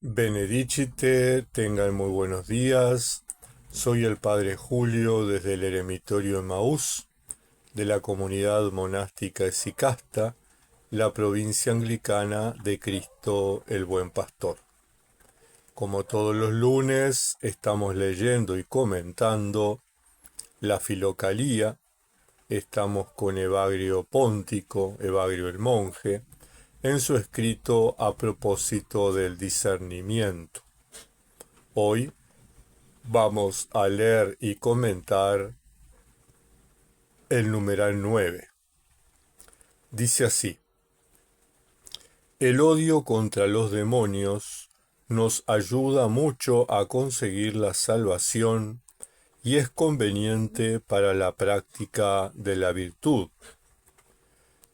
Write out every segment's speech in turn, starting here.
Benedicite, tengan muy buenos días. Soy el Padre Julio desde el Eremitorio Emaús de la comunidad monástica Esicasta, la provincia anglicana de Cristo el Buen Pastor. Como todos los lunes, estamos leyendo y comentando la Filocalía. Estamos con Evagrio Póntico, Evagrio el monje, en su escrito a propósito del discernimiento. Hoy vamos a leer y comentar el numeral 9. Dice así: el odio contra los demonios nos ayuda mucho a conseguir la salvación y es conveniente para la práctica de la virtud.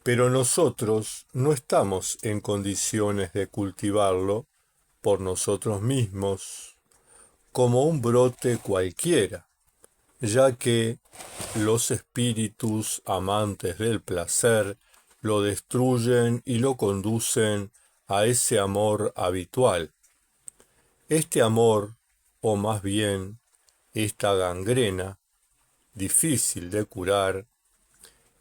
Pero nosotros no estamos en condiciones de cultivarlo por nosotros mismos como un brote cualquiera, ya que los espíritus amantes del placer lo destruyen y lo conducen a ese amor habitual. Este amor, o más bien esta gangrena, difícil de curar,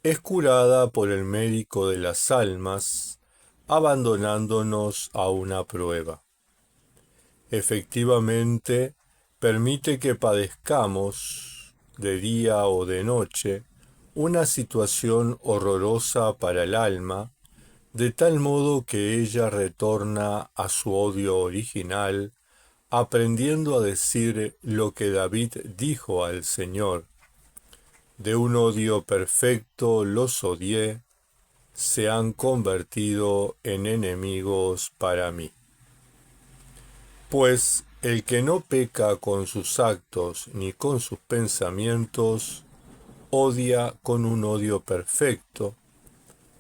es curada por el médico de las almas, abandonándonos a una prueba. Efectivamente, permite que padezcamos, de día o de noche, una situación horrorosa para el alma, de tal modo que ella retorna a su odio original, aprendiendo a decir lo que David dijo al Señor: de un odio perfecto los odié, se han convertido en enemigos para mí. Pues el que no peca con sus actos ni con sus pensamientos, odia con un odio perfecto,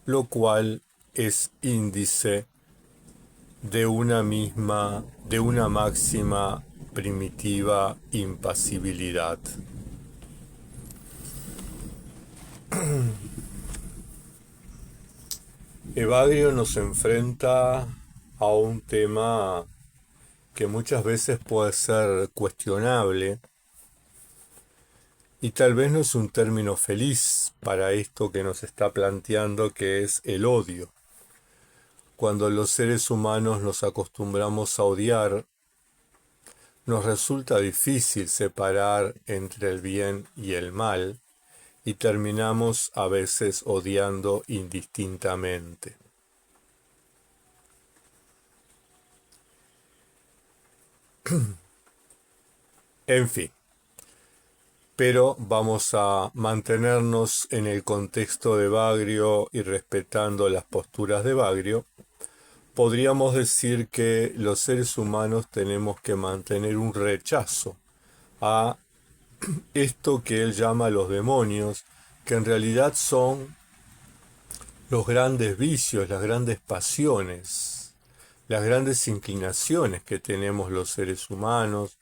lo cual es índice de una máxima primitiva impasibilidad. Evagrio nos enfrenta a un tema que muchas veces puede ser cuestionable y tal vez no es un término feliz para esto que nos está planteando, que es el odio. Cuando los seres humanos nos acostumbramos a odiar, nos resulta difícil separar entre el bien y el mal y terminamos a veces odiando indistintamente. En fin, pero vamos a mantenernos en el contexto de Evagrio y respetando las posturas de Evagrio. Podríamos decir que los seres humanos tenemos que mantener un rechazo a esto que él llama los demonios, que en realidad son los grandes vicios, las grandes pasiones, las grandes inclinaciones que tenemos los seres humanos,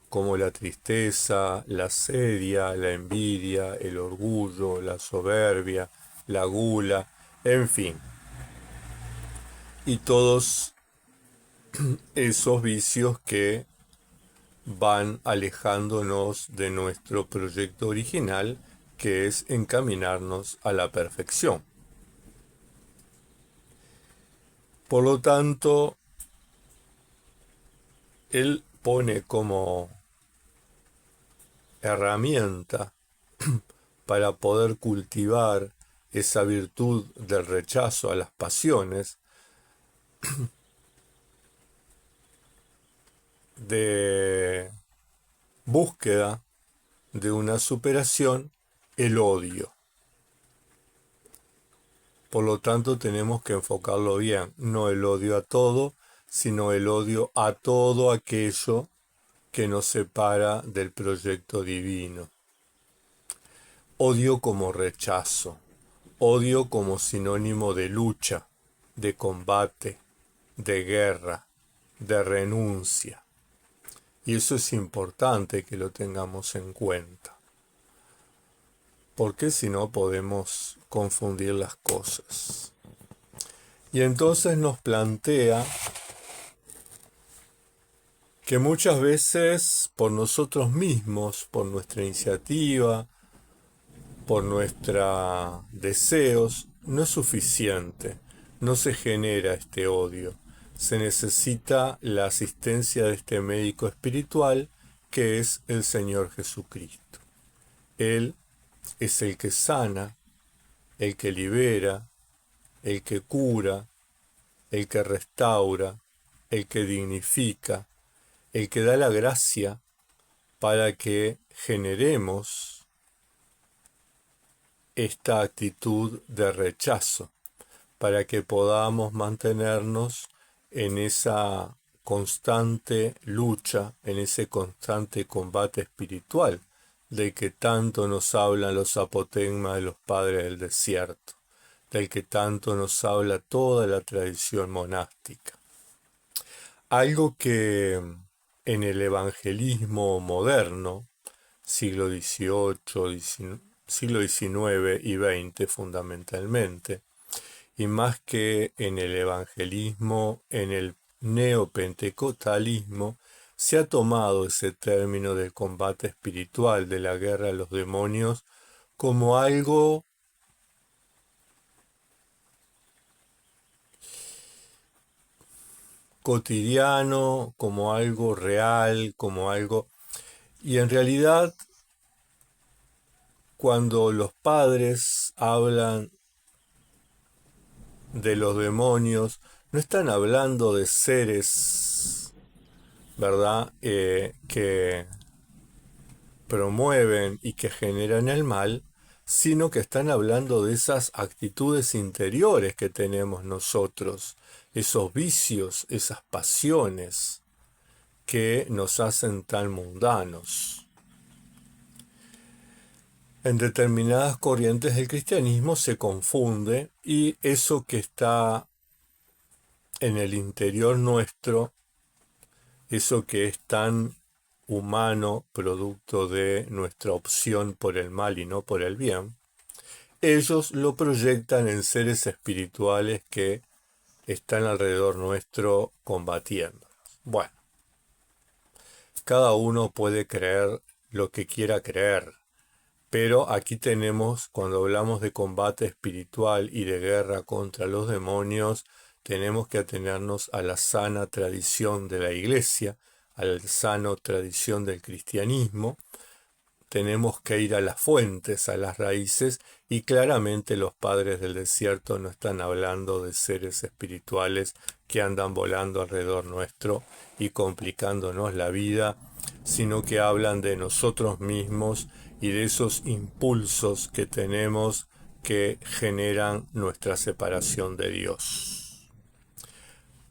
como la tristeza, la sedia, la envidia, el orgullo, la soberbia, la gula, en fin. Y todos esos vicios que van alejándonos de nuestro proyecto original, que es encaminarnos a la perfección. Por lo tanto, él pone como herramienta para poder cultivar esa virtud del rechazo a las pasiones, de búsqueda de una superación, el odio. Por lo tanto, tenemos que enfocarlo bien, no el odio a todo, sino el odio a todo aquello que nos separa del proyecto divino. Odio como rechazo, odio como sinónimo de lucha, de combate, de guerra, de renuncia. Y eso es importante que lo tengamos en cuenta, porque si no podemos confundir las cosas. Y entonces nos plantea que muchas veces por nosotros mismos, por nuestra iniciativa, por nuestros deseos, no es suficiente, no se genera este odio. Se necesita la asistencia de este médico espiritual que es el Señor Jesucristo. Él es el que sana, el que libera, el que cura, el que restaura, el que dignifica, el que da la gracia para que generemos esta actitud de rechazo, para que podamos mantenernos en esa constante lucha, en ese constante combate espiritual del que tanto nos hablan los apotegmas de los padres del desierto, del que tanto nos habla toda la tradición monástica. Algo que en el evangelismo moderno, siglo XVIII, siglo XIX y XX fundamentalmente, y más que en el evangelismo, en el neopentecostalismo, se ha tomado ese término del combate espiritual, de la guerra a los demonios, como algo cotidiano, como algo real, como algo... Y en realidad, cuando los padres hablan de los demonios, no están hablando de seres, ¿verdad?, que promueven y que generan el mal, sino que están hablando de esas actitudes interiores que tenemos nosotros, esos vicios, esas pasiones que nos hacen tan mundanos. En determinadas corrientes del cristianismo se confunde y eso que está en el interior nuestro, eso que es tan humano, producto de nuestra opción por el mal y no por el bien, ellos lo proyectan en seres espirituales que están alrededor nuestro combatiendo. Bueno, cada uno puede creer lo que quiera creer, pero aquí tenemos, cuando hablamos de combate espiritual y de guerra contra los demonios, tenemos que atenernos a la sana tradición de la Iglesia, a la sana tradición del cristianismo. Tenemos que ir a las fuentes, a las raíces, y claramente los padres del desierto no están hablando de seres espirituales que andan volando alrededor nuestro y complicándonos la vida, sino que hablan de nosotros mismos y de esos impulsos que tenemos que generan nuestra separación de Dios.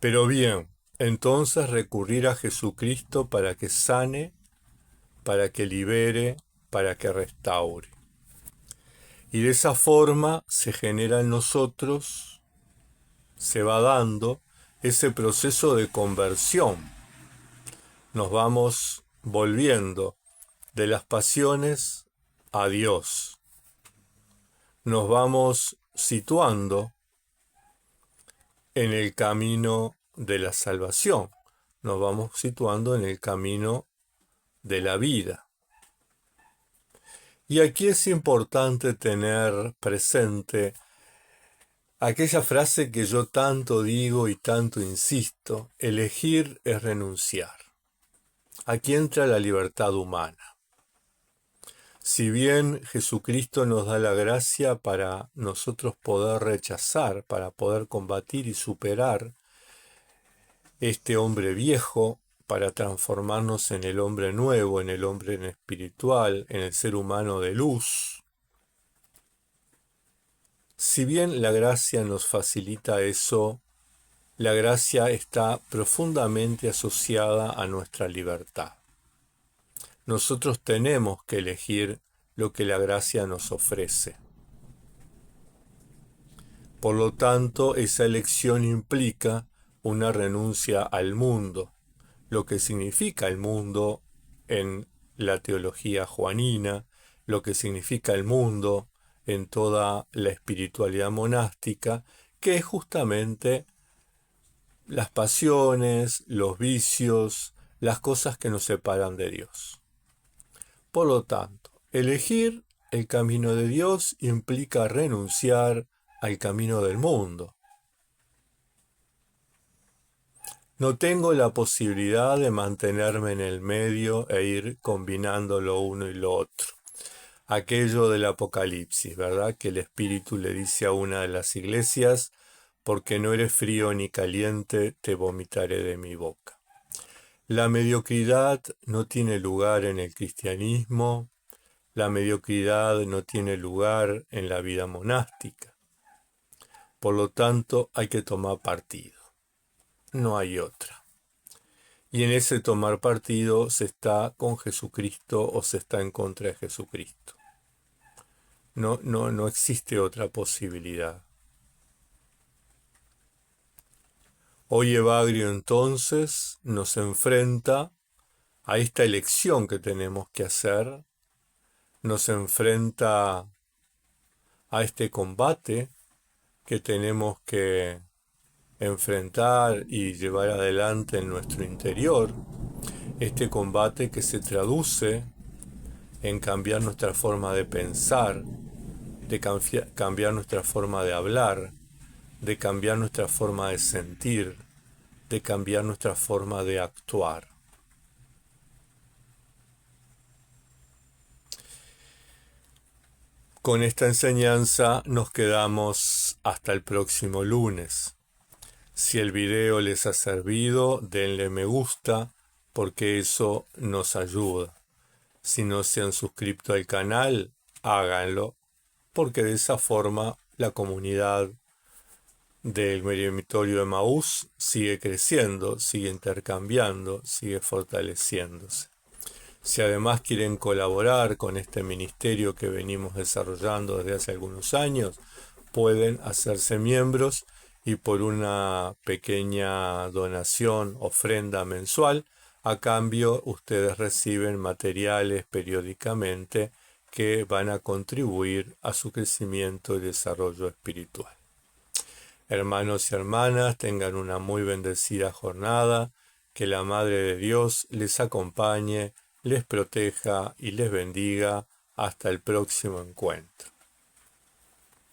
Pero bien, entonces recurrir a Jesucristo para que sane, para que libere, para que restaure. Y de esa forma se genera en nosotros, se va dando ese proceso de conversión. Nos vamos volviendo de las pasiones a Dios. Nos vamos situando en el camino de la salvación. Nos vamos situando en el camino de la vida. Y aquí es importante tener presente aquella frase que yo tanto digo y tanto insisto: elegir es renunciar. Aquí entra la libertad humana. Si bien Jesucristo nos da la gracia para nosotros poder rechazar, para poder combatir y superar este hombre viejo, para transformarnos en el hombre nuevo, en el hombre espiritual, en el ser humano de luz. Si bien la gracia nos facilita eso, la gracia está profundamente asociada a nuestra libertad. Nosotros tenemos que elegir lo que la gracia nos ofrece. Por lo tanto, esa elección implica una renuncia al mundo, lo que significa el mundo en la teología juanina, lo que significa el mundo en toda la espiritualidad monástica, que es justamente las pasiones, los vicios, las cosas que nos separan de Dios. Por lo tanto, elegir el camino de Dios implica renunciar al camino del mundo. No tengo la posibilidad de mantenerme en el medio e ir combinando lo uno y lo otro. Aquello del Apocalipsis, ¿verdad? Que el Espíritu le dice a una de las iglesias, porque no eres frío ni caliente, te vomitaré de mi boca. La mediocridad no tiene lugar en el cristianismo, la mediocridad no tiene lugar en la vida monástica. Por lo tanto, hay que tomar partido. No hay otra. Y en ese tomar partido se está con Jesucristo o se está en contra de Jesucristo. No existe otra posibilidad. Hoy Evagrio entonces nos enfrenta a esta elección que tenemos que hacer, nos enfrenta a este combate que tenemos que enfrentar y llevar adelante en nuestro interior, este combate que se traduce en cambiar nuestra forma de pensar, de cambiar nuestra forma de hablar, de cambiar nuestra forma de sentir, de cambiar nuestra forma de actuar. Con esta enseñanza nos quedamos hasta el próximo lunes. Si el video les ha servido, denle me gusta porque eso nos ayuda. Si no se han suscrito al canal, háganlo, porque de esa forma la comunidad del Eremitorio de Emaús sigue creciendo, sigue intercambiando, sigue fortaleciéndose. Si además quieren colaborar con este ministerio que venimos desarrollando desde hace algunos años, pueden hacerse miembros y por una pequeña donación, ofrenda mensual, a cambio ustedes reciben materiales periódicamente que van a contribuir a su crecimiento y desarrollo espiritual. Hermanos y hermanas, tengan una muy bendecida jornada, que la Madre de Dios les acompañe, les proteja y les bendiga hasta el próximo encuentro.